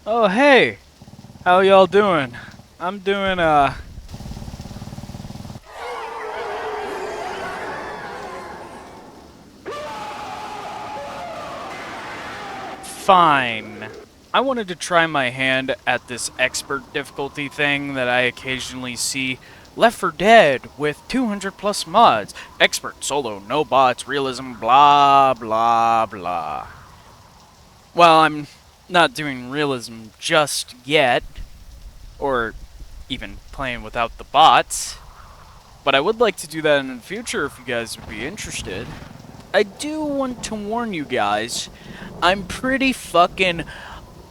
Oh, hey! How y'all doing? I'm doing, fine. I wanted to try my hand at this expert difficulty thing that I occasionally see. Left 4 Dead with 200 plus mods. Expert, solo, no bots, realism, blah, blah, blah. Well, I'm not doing realism just yet, or even playing without the bots. But I would like to do that in the future if you guys would be interested. I do want to warn you guys, I'm pretty fucking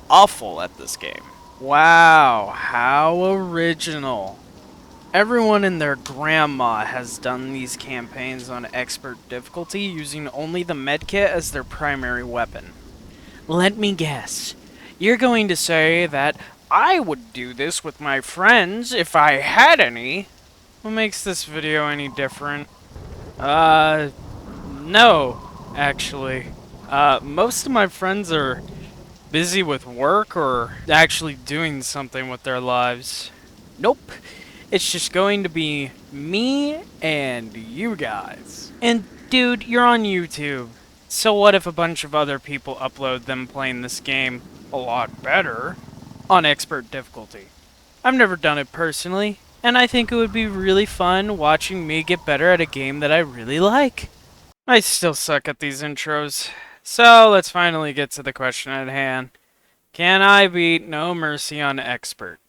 awful at this game. Wow, how original. Everyone and their grandma has done these campaigns on expert difficulty using only the medkit as their primary weapon. Let me guess. You're going to say that I would do this with my friends if I had any. What makes this video any different? No, actually. Most of my friends are busy with work or actually doing something with their lives. Nope. It's just going to be me and you guys. And dude, you're on YouTube. So what if a bunch of other people upload them playing this game a lot better on expert difficulty? I've never done it personally, and I think it would be really fun watching me get better at a game that I really like. I still suck at these intros, so let's finally get to the question at hand. Can I beat No Mercy on Expert?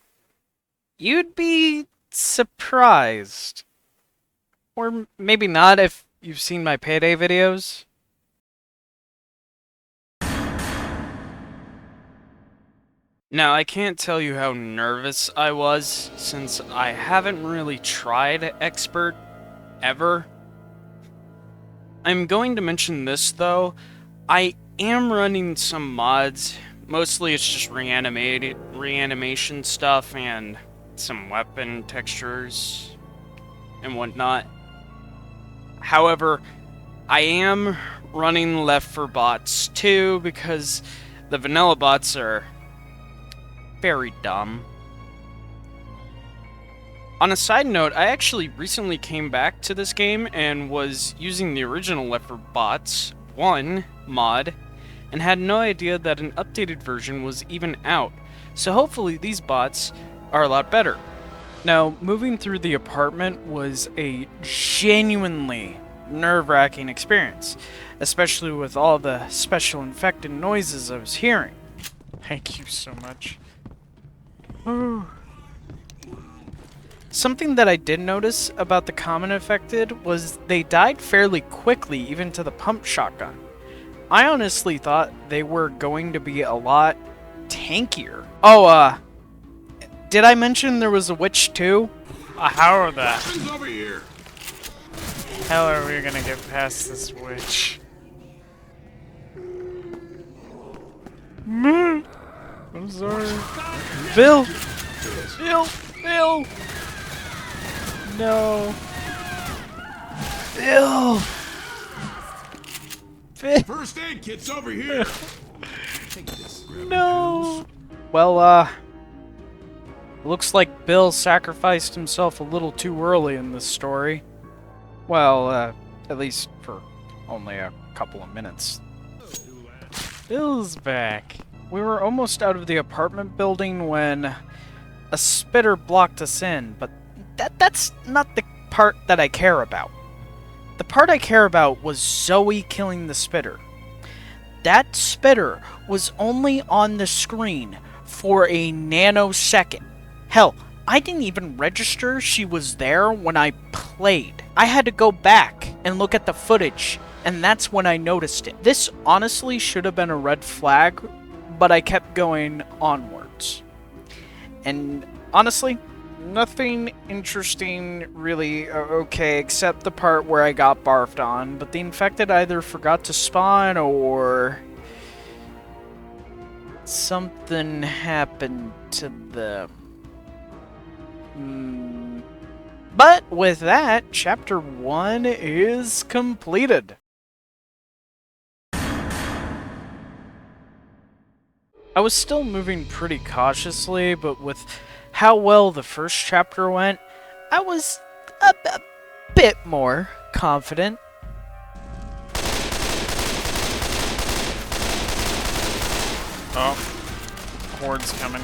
You'd be surprised. Or maybe not if you've seen my Payday videos. Now, I can't tell you how nervous I was, since I haven't really tried Expert ever. I'm going to mention this though, I am running some mods. Mostly it's just reanimation stuff and some weapon textures and whatnot. However, I am running Left 4 bots too because the vanilla bots are very dumb. On a side note, I actually recently came back to this game and was using the original Left 4 bots 1 mod and had no idea that an updated version was even out, so hopefully these bots are a lot better. Now, moving through the apartment was a genuinely nerve-wracking experience, especially with all the special infected noises I was hearing. Thank you so much. Ooh. Something that I did notice about the common infected was they died fairly quickly, even to the pump shotgun. I honestly thought they were going to be a lot tankier. Oh, did I mention there was a witch too? How the over here. hell are we gonna get past this witch? I'm sorry. Bill! Bill! Bill! No. Bill! Bill! First aid kit's over here. Take this. No! Well, looks like Bill sacrificed himself a little too early in this story. Well, at least for only a couple of minutes. Bill's back. We were almost out of the apartment building when a spitter blocked us in, but that's not the part that I care about. The part I care about was Zoe killing the spitter. That spitter was only on the screen for a nanosecond. Hell, I didn't even register she was there when I played. I had to go back and look at the footage, and that's when I noticed it. This honestly should have been a red flag, but I kept going onwards. And honestly, nothing interesting really okay, except the part where I got barfed on, but the infected either forgot to spawn or something happened to them. But with that, chapter 1 is completed. I was still moving pretty cautiously, but with how well the first chapter went, I was a bit more confident. Oh, Horde's coming.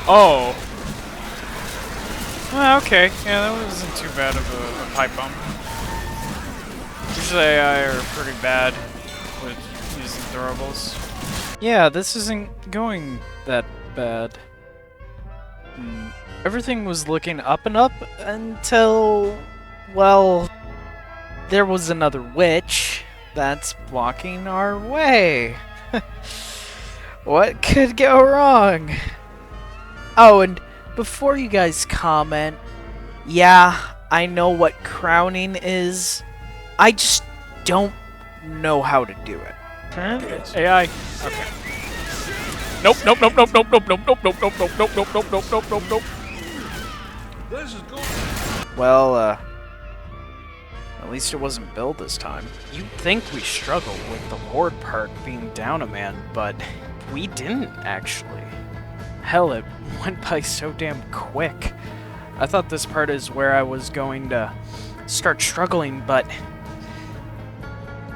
Oh. Well, okay. Yeah, that wasn't too bad of a pipe bomb. Usually AI are pretty bad with using throwables. Yeah, this isn't going that bad. Everything was looking up and up until, well, there was another witch that's blocking our way. What could go wrong? Oh, and before you guys comment, yeah, I know what crowning is. I just don't know how to do it. AI. Okay. Nope, nope, nope, nope, nope, nope, nope, nope, nope, nope, nope, nope, nope, nope, nope, nope, nope, nope. This is going. Well, at least it wasn't Bill this time. You'd think we struggled with the Horde part being down a man, but we didn't actually. Hell, it went by so damn quick. I thought this part is where I was going to start struggling, but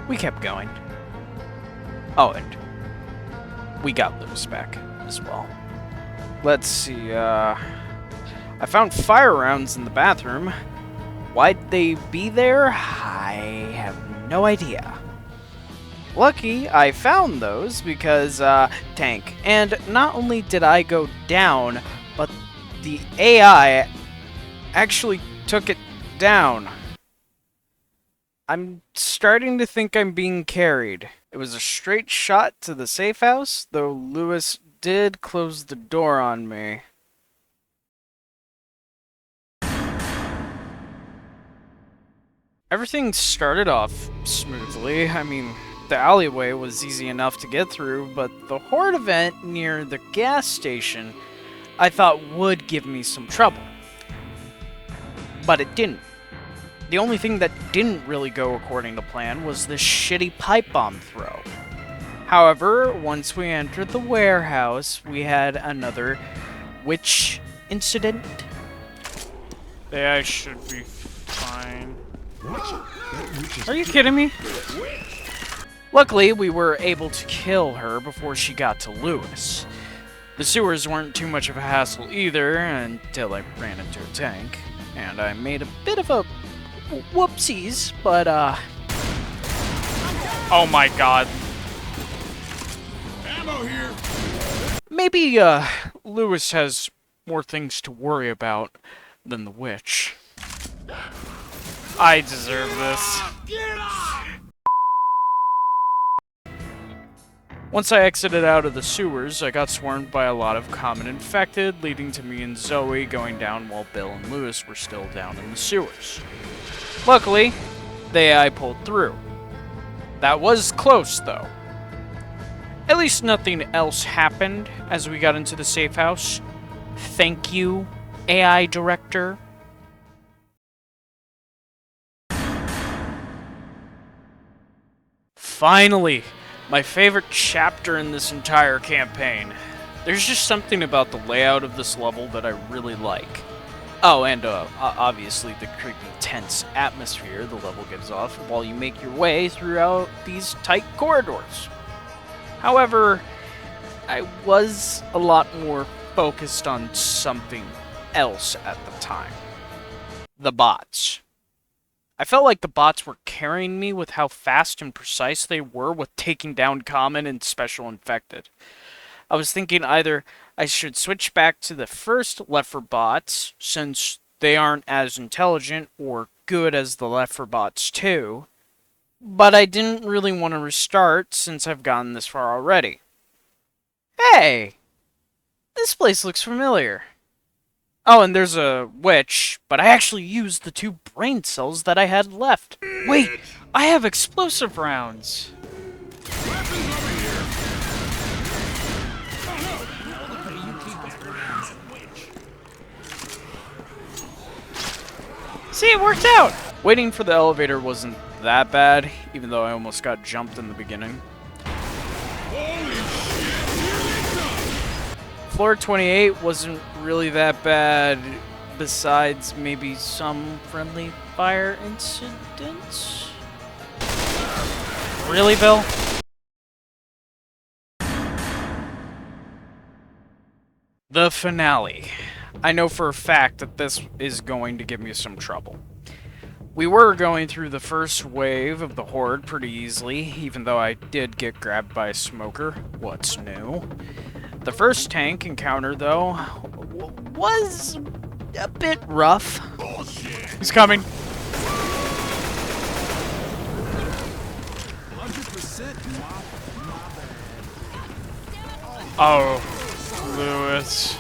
we kept going. Oh, and we got Lewis back as well. Let's see, I found fire rounds in the bathroom. Why'd they be there? I have no idea. Lucky I found those because, tank. And not only did I go down, but the AI actually took it down. I'm starting to think I'm being carried. It was a straight shot to the safe house, though Lewis did close the door on me. Everything started off smoothly. I mean, the alleyway was easy enough to get through, but the Horde event near the gas station I thought would give me some trouble. But it didn't. The only thing that didn't really go according to plan was this shitty pipe bomb throw. However, once we entered the warehouse, we had another witch incident. The AI should be fine. Are you kidding me? Luckily, we were able to kill her before she got to Lewis. The sewers weren't too much of a hassle either until I ran into a tank, and I made a bit of a whoopsies, but Oh my god. Ammo here. maybe Lewis has more things to worry about than the witch. I deserve this. Get off! Once I exited out of the sewers, I got swarmed by a lot of common infected, leading to me and Zoe going down while Bill and Lewis were still down in the sewers. Luckily, the AI pulled through. That was close, though. At least nothing else happened as we got into the safe house. Thank you, AI director. Finally, my favorite chapter in this entire campaign. There's just something about the layout of this level that I really like. Oh, and obviously the creepy, tense atmosphere the level gives off while you make your way throughout these tight corridors. However, I was a lot more focused on something else at the time. The bots. I felt like the bots were carrying me with how fast and precise they were with taking down common and special infected. I was thinking either I should switch back to the first L4 bots, since they aren't as intelligent or good as the L4 bots 2, but I didn't really want to restart since I've gotten this far already. Hey! This place looks familiar. Oh, and there's a witch, but I actually used the 2 brain cells that I had left. Wait, I have explosive rounds. Weapons over here. See, it worked out! Waiting for the elevator wasn't that bad, even though I almost got jumped in the beginning. Floor 28 wasn't really that bad, besides maybe some friendly fire incidents. Really, Bill? The finale. I know for a fact that this is going to give me some trouble. We were going through the first wave of the Horde pretty easily, even though I did get grabbed by a smoker. What's new? The first tank encounter, though, was a bit rough. He's coming. 100% my bad. Oh, Lewis.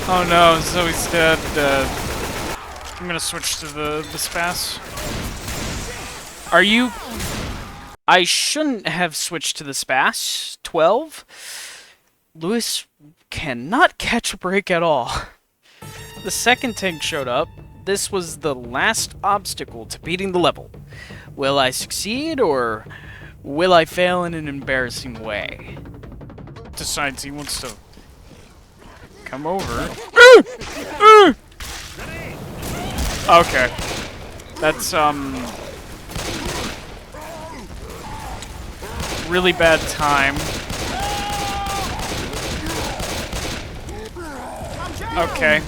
Oh no, Zoe's dead. I'm gonna switch to the Spas. Are you... I shouldn't have switched to the Spas. 12? Lewis cannot catch a break at all. The second tank showed up. This was the last obstacle to beating the level. Will I succeed, or will I fail in an embarrassing way? Decides he wants to come over. Okay. That's, really bad time. Okay.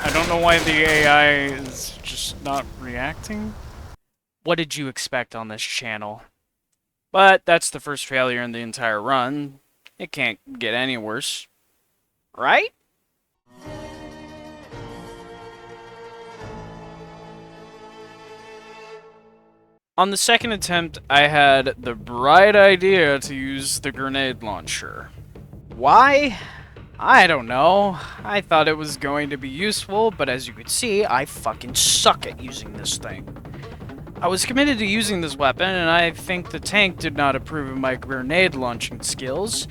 I don't know why the AI is just not reacting. What did you expect on this channel? But that's the first failure in the entire run. It can't get any worse. Right? On the second attempt, I had the bright idea to use the grenade launcher. Why? I don't know. I thought it was going to be useful, but as you can see, I fucking suck at using this thing. I was committed to using this weapon, and I think the tank did not approve of my grenade launching skills.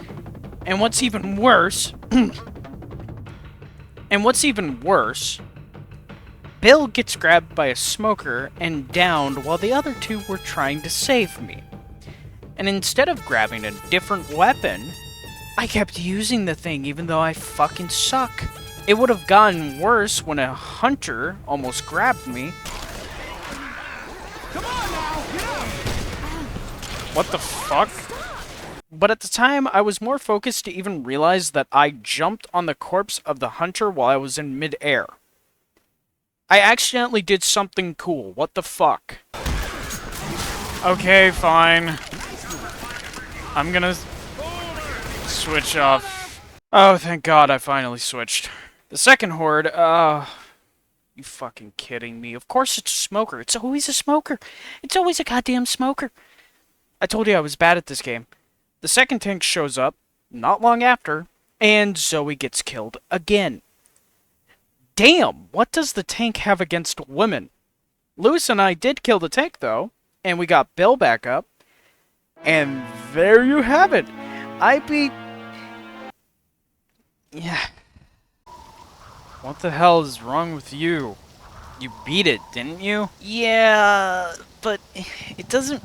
And what's even worse... Bill gets grabbed by a smoker and downed while the other two were trying to save me. And instead of grabbing a different weapon, I kept using the thing even though I fucking suck. It would have gotten worse when a hunter almost grabbed me. Come on now, get up! What the fuck? But at the time, I was more focused to even realize that I jumped on the corpse of the hunter while I was in mid-air. I accidentally did something cool. What the fuck? Okay, fine. I'm gonna switch off. Oh, thank God I finally switched. The second horde, you fucking kidding me? Of course it's a smoker. It's always a smoker. It's always a goddamn smoker. I told you I was bad at this game. The second tank shows up, not long after, and Zoe gets killed again. Damn, what does the tank have against women? Lewis and I did kill the tank, though, and we got Bill back up. And there you have it. I beat... Yeah. What the hell is wrong with you? You beat it, didn't you? Yeah, but it doesn't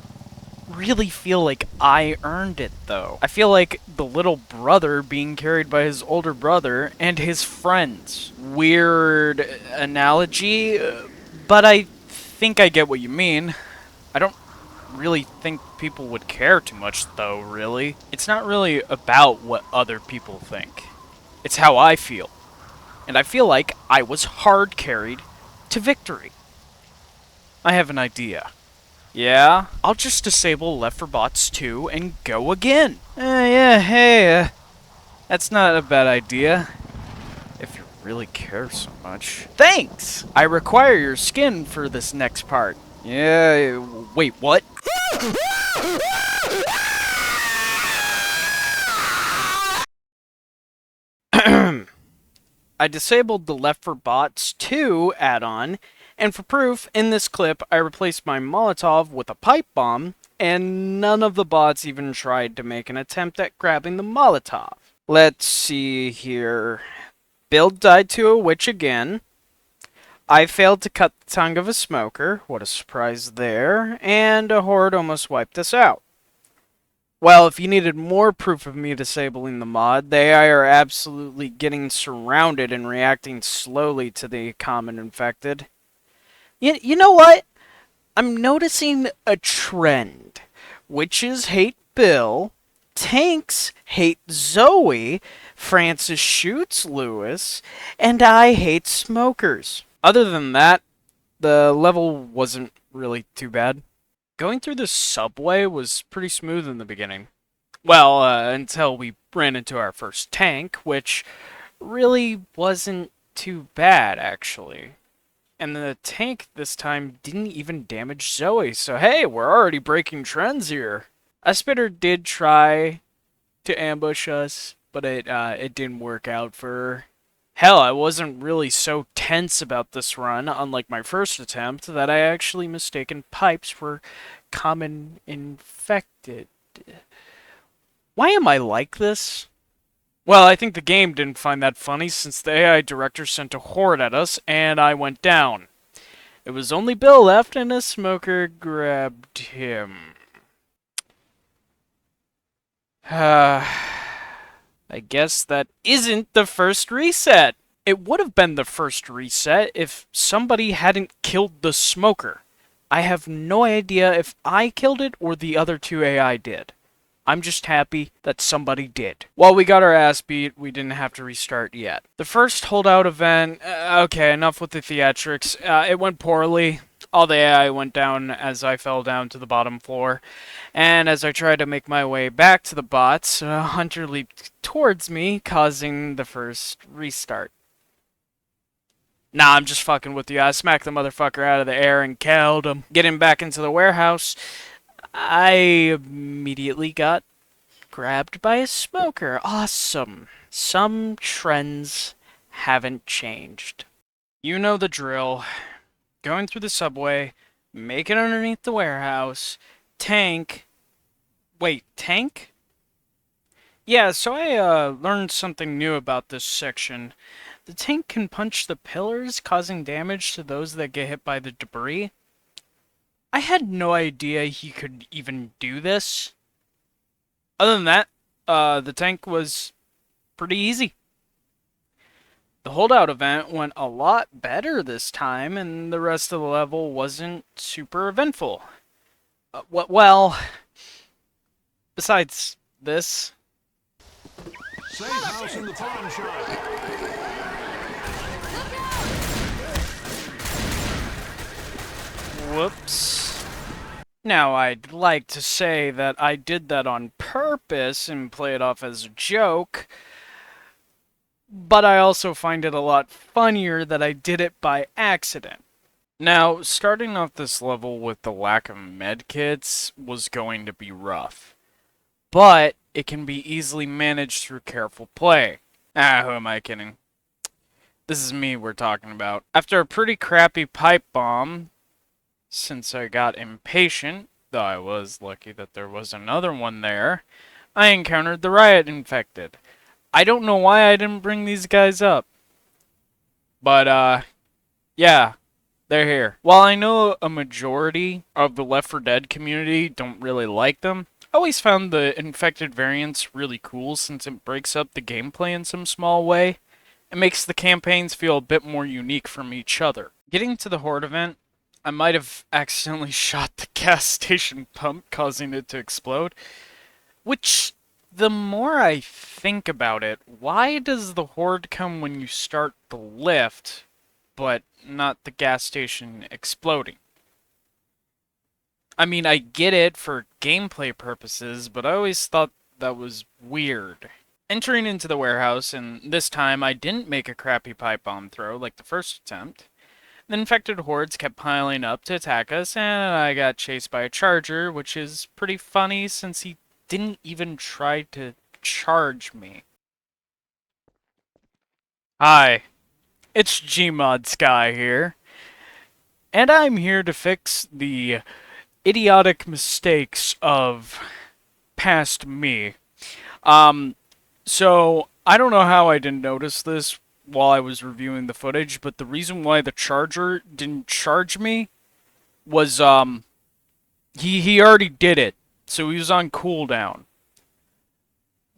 really feel like I earned it, though. I feel like the little brother being carried by his older brother and his friends. Weird analogy, but I think I get what you mean. I don't really think people would care too much, though, really. It's not really about what other people think. It's how I feel. And I feel like I was hard carried to victory. I have an idea. Yeah? I'll just disable L4D1 2 and go again. Yeah, hey, that's not a bad idea. If you really care so much. Thanks! I require your skin for this next part. Yeah, wait, what? I disabled the L4D1 2 add-on, And for proof, in this clip, I replaced my Molotov with a pipe bomb, and none of the bots even tried to make an attempt at grabbing the Molotov. Let's see here. Bill died to a witch again. I failed to cut the tongue of a smoker. What a surprise there. And a horde almost wiped us out. Well, if you needed more proof of me disabling the mod, the AI are absolutely getting surrounded and reacting slowly to the common infected. You know what? I'm noticing a trend. Witches hate Bill, tanks hate Zoe, Francis shoots Lewis, and I hate smokers. Other than that, the level wasn't really too bad. Going through the subway was pretty smooth in the beginning. Well, until we ran into our first tank, which really wasn't too bad, actually. And the tank this time didn't even damage Zoe, so hey, we're already breaking trends here. A spitter did try to ambush us, but it didn't work out for her. Hell, I wasn't really so tense about this run, unlike my first attempt, that I actually mistaken pipes for common infected. Why am I like this? Well, I think the game didn't find that funny since the AI director sent a horde at us and I went down. It was only Bill left and a smoker grabbed him. I guess that isn't the first reset. It would have been the first reset if somebody hadn't killed the smoker. I have no idea if I killed it or the other two AI did. I'm just happy that somebody did. While we got our ass beat, we didn't have to restart yet. The first holdout event, okay, enough with the theatrics. It went poorly. All the AI went down as I fell down to the bottom floor. And as I tried to make my way back to the bots, Hunter leaped towards me, causing the first restart. Nah, I'm just fucking with you. I smacked the motherfucker out of the air and killed him. Getting back into the warehouse, I immediately got grabbed by a smoker. Awesome. Some trends haven't changed. You know the drill. Going through the subway, make it underneath the warehouse, tank. Wait, tank? Yeah, so I learned something new about this section. The tank can punch the pillars, causing damage to those that get hit by the debris. I had no idea he could even do this. Other than that, the tank was pretty easy. The holdout event went a lot better this time, and the rest of the level wasn't super eventful. Well, besides this. Safe house in the pawn shop. Whoops. Now, I'd like to say that I did that on purpose and play it off as a joke, but I also find it a lot funnier that I did it by accident. Now, starting off this level with the lack of medkits was going to be rough, but it can be easily managed through careful play. Who am I kidding? This is me we're talking about. After a pretty crappy pipe bomb, since I got impatient, though I was lucky that there was another one there, I encountered the riot infected. I don't know why I didn't bring these guys up. But, yeah, they're here. While I know a majority of the Left 4 Dead community don't really like them, I always found the infected variants really cool since it breaks up the gameplay in some small way. It makes the campaigns feel a bit more unique from each other. Getting to the Horde event, I might have accidentally shot the gas station pump, causing it to explode. Which, the more I think about it, why does the Horde come when you start the lift, but not the gas station exploding? I mean, I get it for gameplay purposes, but I always thought that was weird. Entering into the warehouse, and this time I didn't make a crappy pipe bomb throw like the first attempt. The infected hordes kept piling up to attack us, and I got chased by a charger, which is pretty funny since he didn't even try to charge me. Hi, it's Gmod Sky here. and I'm here to fix the idiotic mistakes of past me. So I don't know how I didn't notice this while I was reviewing the footage, but the reason why the charger didn't charge me was, he already did it, so he was on cooldown.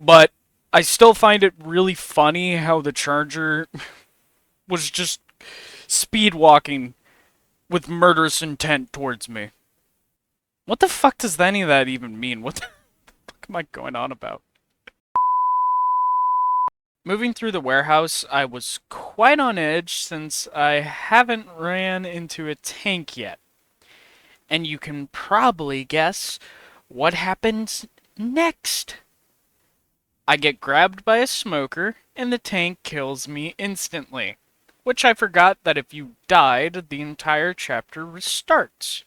But I still find it really funny how the charger was just speed walking with murderous intent towards me. What the fuck does any of that even mean? What the fuck am I going on about? Moving through the warehouse, I was quite on edge since I haven't ran into a tank yet. And you can probably guess what happens next. I get grabbed by a smoker, and the tank kills me instantly. Which I forgot that if you died, the entire chapter restarts.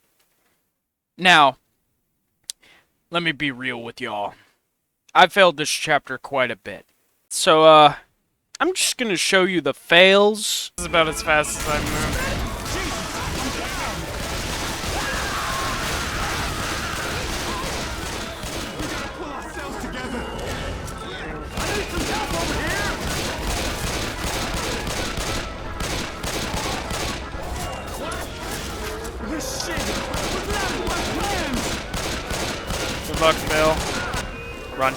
Now, let me be real with y'all. I failed this chapter quite a bit. So, I'm just gonna show you the fails. This is about as fast as I move. Pull ourselves together. I need some help over here. This shit was not in my plans. Good luck, Bill. Run.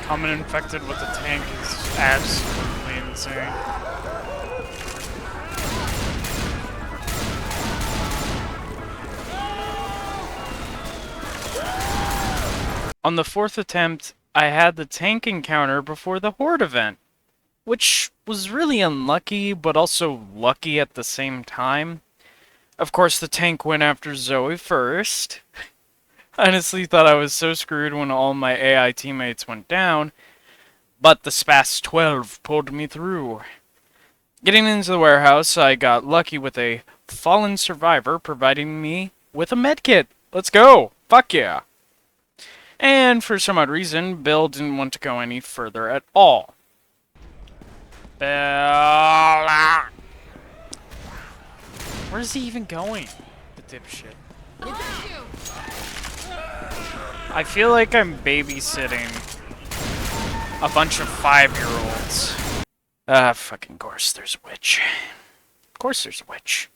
Coming infected with a tank is absolutely insane. On the fourth attempt, I had the tank encounter before the Horde event, which was really unlucky, but also lucky at the same time. Of course, the tank went after Zoe first. I honestly thought I was so screwed when all my AI teammates went down, but the Spas 12 pulled me through. Getting into the warehouse, I got lucky with a fallen survivor providing me with a medkit. Let's go! Fuck yeah! And for some odd reason, Bill didn't want to go any further at all. Bill! Where's he even going? The dipshit. I feel like I'm babysitting a bunch of 5-year-olds. Fucking course there's a witch. Of course there's a witch.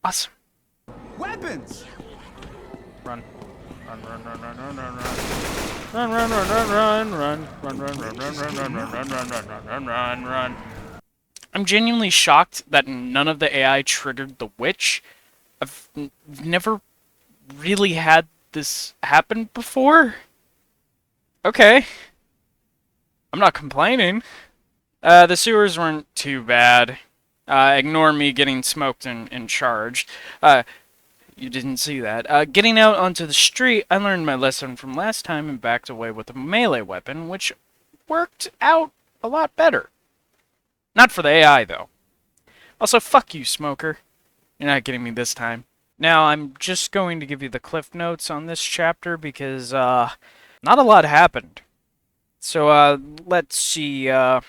Awesome. Weapons. Run. Run, run, run, run, run, run, run. Run, run, run, run, run, run, run, run, run, run, run, run, run, run, run, run, run, run. I'm genuinely shocked that none of the AI triggered the witch. I've never really had this happen before. Okay. I'm not complaining. The sewers weren't too bad. Ignore me getting smoked and charged. You didn't see that. Getting out onto the street, I learned my lesson from last time and backed away with a melee weapon, which worked out a lot better. Not for the AI, though. Also, fuck you, smoker. You're not getting me this time. Now, I'm just going to give you the cliff notes on this chapter because, not a lot happened. So, let's see, ran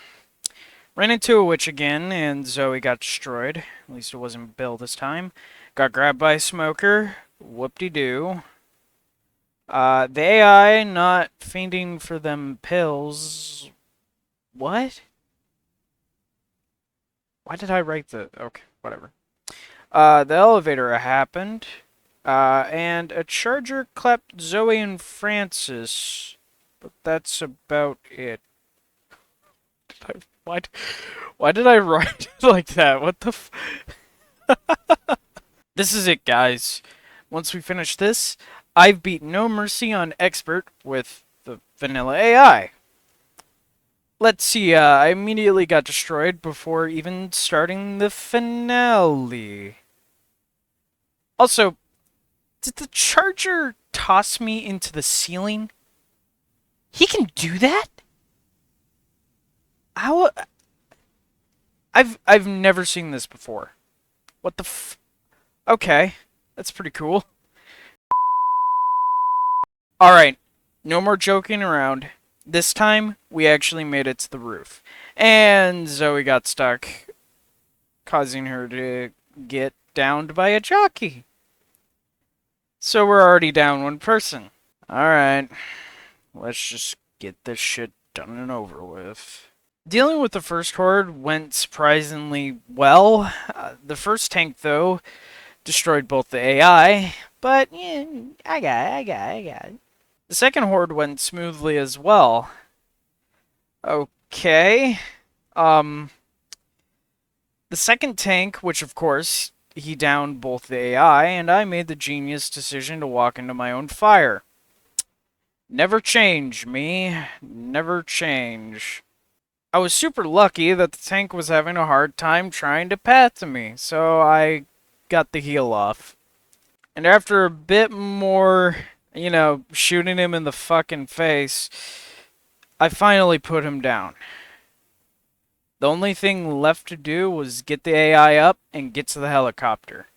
into a witch again, and Zoe got destroyed. At least it wasn't Bill this time. Got grabbed by a smoker. Whoop-de-doo. The AI not fainting for them pills. What? Why did I write the... Okay, whatever. The elevator happened. And a charger clapped Zoe and Francis. But that's about it. Why did I write it like that? What the f... This is it, guys. Once we finish this, I've beat No Mercy on Expert with the vanilla AI. Let's see, I immediately got destroyed before even starting the finale. Also, did the charger toss me into the ceiling? He can do that? How? I've never seen this before. What the f... Okay, that's pretty cool. Alright, no more joking around. This time, we actually made it to the roof. And Zoe got stuck, causing her to get downed by a jockey. So we're already down one person. Alright, let's just get this shit done and over with. Dealing with the first horde went surprisingly well. The first tank, though, destroyed both the AI, but yeah, I got it. The second horde went smoothly as well. Okay. The second tank, which of course, he downed both the AI, and I made the genius decision to walk into my own fire. Never change, me. Never change. I was super lucky that the tank was having a hard time trying to path to me, so I got the heal off. And after a bit more, shooting him in the fucking face, I finally put him down. The only thing left to do was get the AI up and get to the helicopter.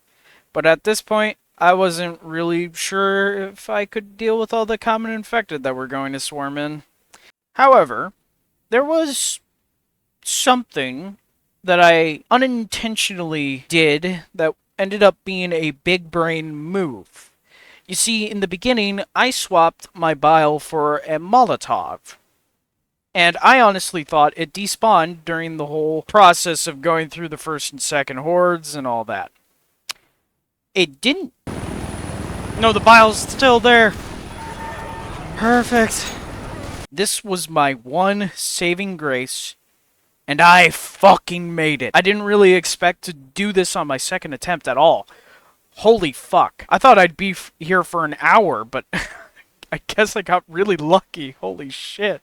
But at this point, I wasn't really sure if I could deal with all the common infected that were going to swarm in. However, there was something that I unintentionally did that ended up being a big brain move. You see, in the beginning, I swapped my bile for a Molotov. And I honestly thought it despawned during the whole process of going through the first and second hordes and all that. It didn't. No, the bile's still there. Perfect. This was my one saving grace, and I fucking made it. I didn't really expect to do this on my second attempt at all. Holy fuck. I thought I'd be here for an hour, but I guess I got really lucky. Holy shit.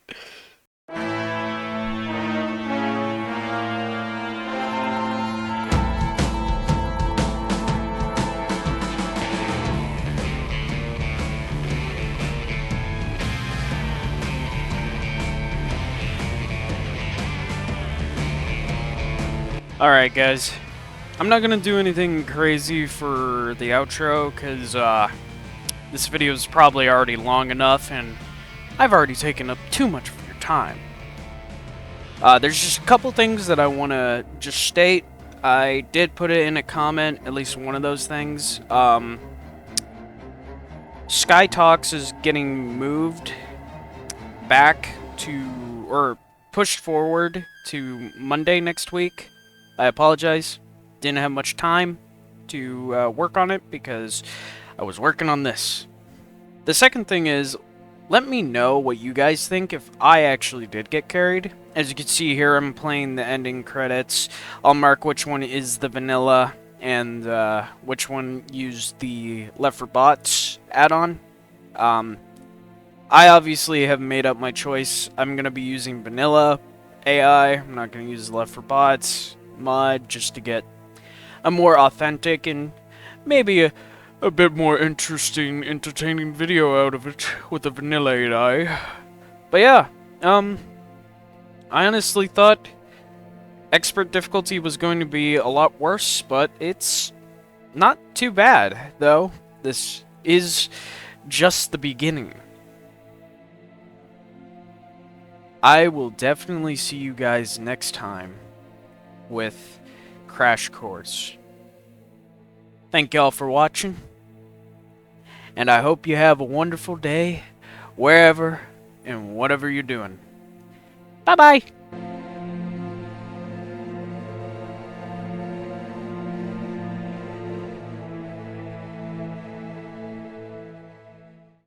Alright guys, I'm not gonna do anything crazy for the outro, because this video is probably already long enough, and I've already taken up too much of your time. There's just a couple things that I want to just state. I did put it in a comment, at least one of those things. Sky Talks is getting moved back to, or pushed forward to Monday next week. I apologize. Didn't have much time to work on it because I was working on this. The second thing is, let me know what you guys think if I actually did get carried. As you can see here, I'm playing the ending credits. I'll mark which one is the vanilla and which one used the L4 Bots add-on. I obviously have made up my choice. I'm going to be using vanilla AI. I'm not going to use L4 Bots mod just to get a more authentic and maybe a bit more interesting, entertaining video out of it with the vanilla AI. But yeah, I honestly thought expert difficulty was going to be a lot worse, but it's not too bad, though. This is just the beginning. I will definitely see you guys next time with Crash Course. Thank y'all for watching, and I hope you have a wonderful day wherever and whatever you're doing. Bye-bye!